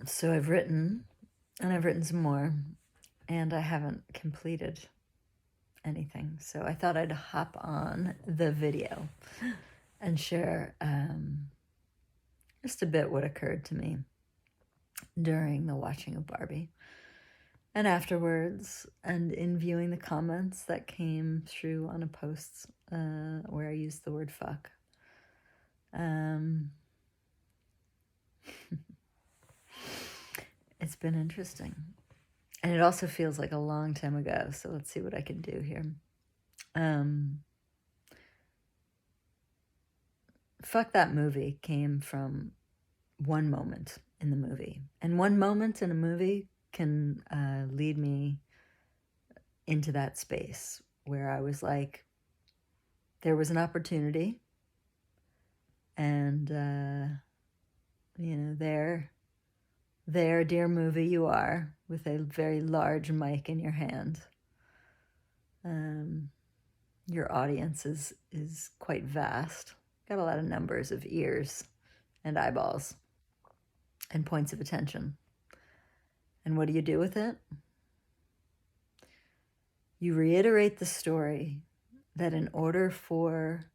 So I've written, and I've written some more, and I haven't completed anything. So I thought I'd hop on the video and share just a bit what occurred to me during the watching of Barbie and afterwards, and in viewing the comments that came through on a post where I used the word fuck. It's been interesting. And it also feels like a long time ago, so let's see what I can do here. Fuck That Movie came from one moment in the movie. And one moment in a movie can lead me into that space where I was like, there was an opportunity, and, there, dear movie, you are, with a very large mic in your hand. Your audience is quite vast. Got a lot of numbers of ears and eyeballs and points of attention. And what do you do with it? You reiterate the story that in order for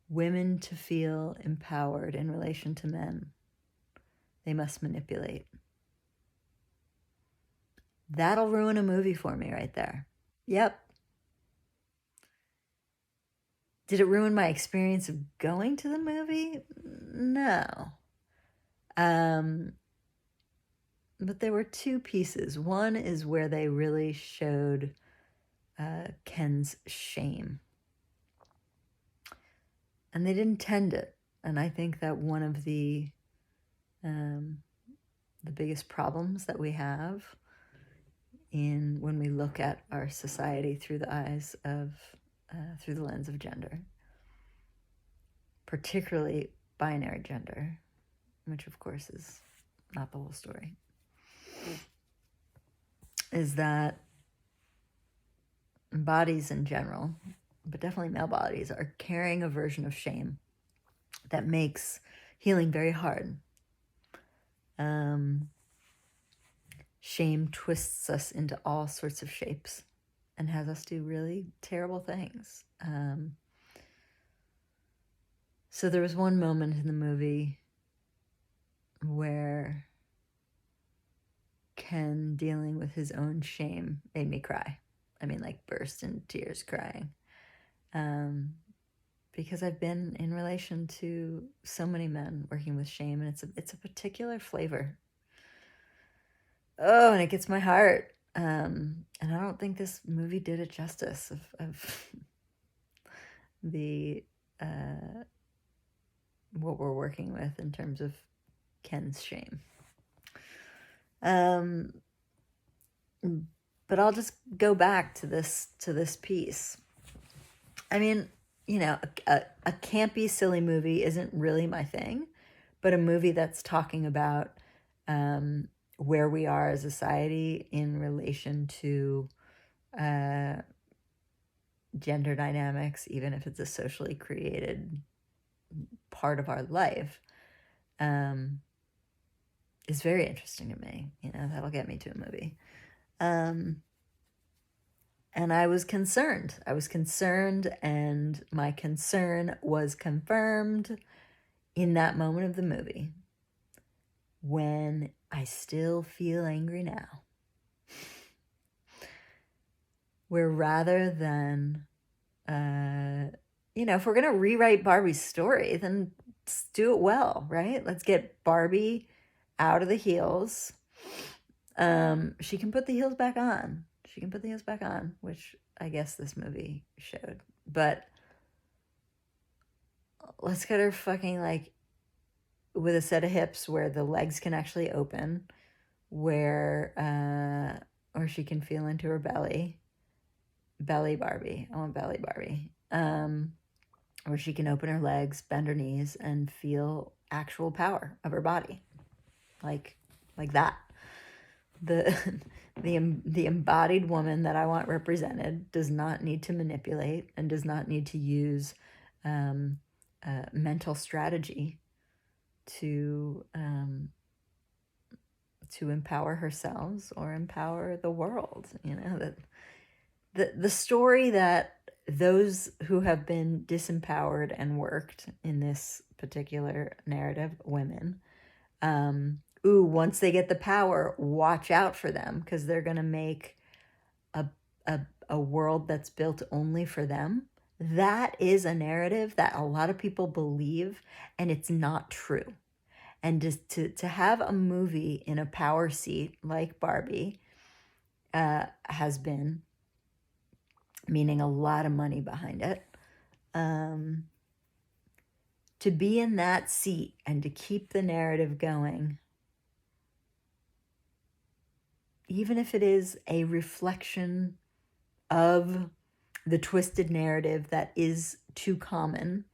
women to feel empowered in relation to men, they must manipulate. That'll ruin a movie for me right there. Yep. Did it ruin my experience of going to the movie? No. But there were two pieces. One is where they really showed Ken's shame. And they didn't tend it. And I think that one of the biggest problems that we have when we look at our society through the eyes of, through the lens of gender, particularly binary gender, which of course is not the whole story, is that bodies in general, but definitely male bodies, are carrying a version of shame that makes healing very hard. Shame twists us into all sorts of shapes and has us do really terrible things. So there was one moment in the movie where Ken dealing with his own shame made me cry. I mean, like burst into tears crying. Because I've been in relation to so many men working with shame, and it's a particular flavor. Oh, and it gets my heart. And I don't think this movie did it justice of the what we're working with in terms of Ken's shame. But I'll just go back to this piece. I mean, a campy, silly movie isn't really my thing, but a movie that's talking about where we are as a society in relation to gender dynamics, even if it's a socially created part of our life, is very interesting to me. That'll get me to a movie. And I was concerned. And my concern was confirmed in that moment of the movie when I still feel angry now. Where rather than, if we're going to rewrite Barbie's story, then let's do it well, right? Let's get Barbie out of the heels. She can put the heels back on. Which I guess this movie showed. But let's get her fucking with a set of hips where the legs can actually open, where she can feel into her belly. Belly Barbie. I want belly Barbie. Where she can open her legs, bend her knees, and feel actual power of her body. Like that. The embodied woman that I want represented does not need to manipulate and does not need to use mental strategy to to empower herself or empower the world. You know, that the story that those who have been disempowered and worked in this particular narrative, women, once they get the power, watch out for them, because they're going to make a, a world that's built only for them. That is a narrative that a lot of people believe, and it's not true. And just to have a movie in a power seat like Barbie has been, meaning a lot of money behind it, to be in that seat and to keep the narrative going, even if it is a reflection of the twisted narrative that is too common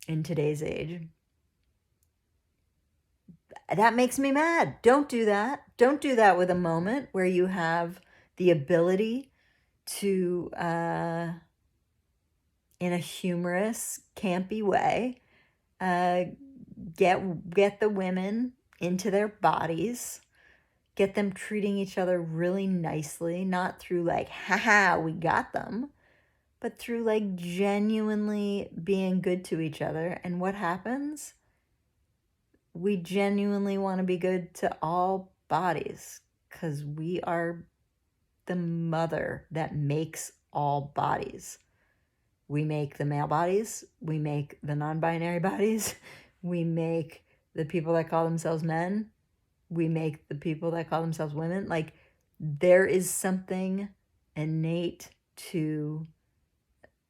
in today's age, that makes me mad. Don't do that. Don't do that with a moment where you have the ability to, in a humorous, campy way, get the women into their bodies, get them treating each other really nicely, not through like, haha, we got them, but through like genuinely being good to each other. And what happens? We genuinely want to be good to all bodies, because we are the mother that makes all bodies. We make the male bodies, we make the non-binary bodies, we make the people that call themselves men, we make the people that call themselves women. Like, there is something innate to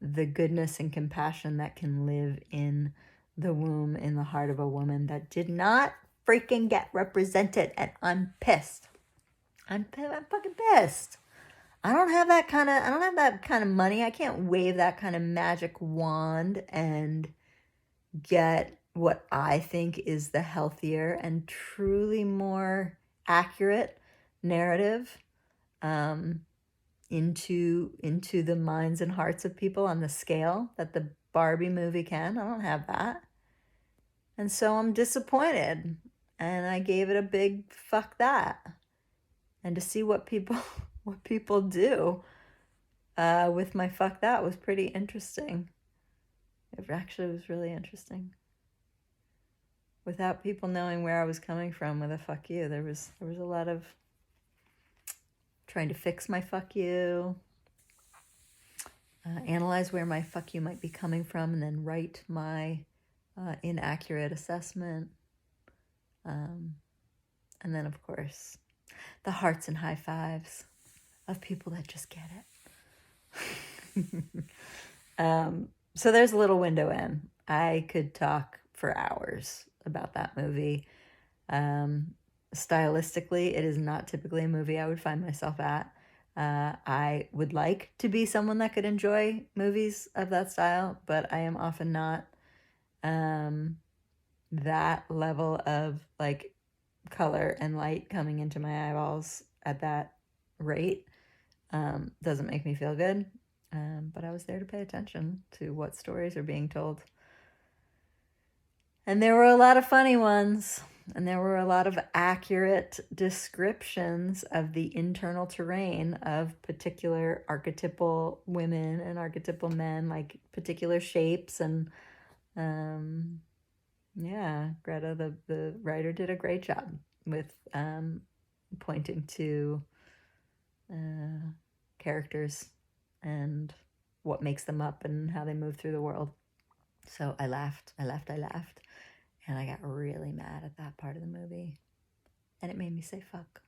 the goodness and compassion that can live in the womb, in the heart of a woman, that did not freaking get represented. And I'm pissed. I'm fucking pissed. I don't have that kind of money. I can't wave that kind of magic wand and get what I think is the healthier and truly more accurate narrative into the minds and hearts of people on the scale that the Barbie movie can. I don't have that. And so I'm disappointed. And I gave it a big fuck that. And to see what people do with my fuck that was pretty interesting. It actually was really interesting. Without people knowing where I was coming from with a fuck you, there was a lot of trying to fix my fuck you, analyze where my fuck you might be coming from, and then write my inaccurate assessment. And then, of course, the hearts and high fives of people that just get it. So there's a little window in. I could talk for hours about that movie. Stylistically, it is not typically a movie I would find myself at. I would like to be someone that could enjoy movies of that style, but I am often not. That level of like color and light coming into my eyeballs at that rate doesn't make me feel good. But I was there to pay attention to what stories are being told. And there were a lot of funny ones, and there were a lot of accurate descriptions of the internal terrain of particular archetypal women and archetypal men, like particular shapes. And yeah, Greta, the writer, did a great job with pointing to characters and what makes them up and how they move through the world. So I laughed, and I got really mad at that part of the movie, and it made me say fuck.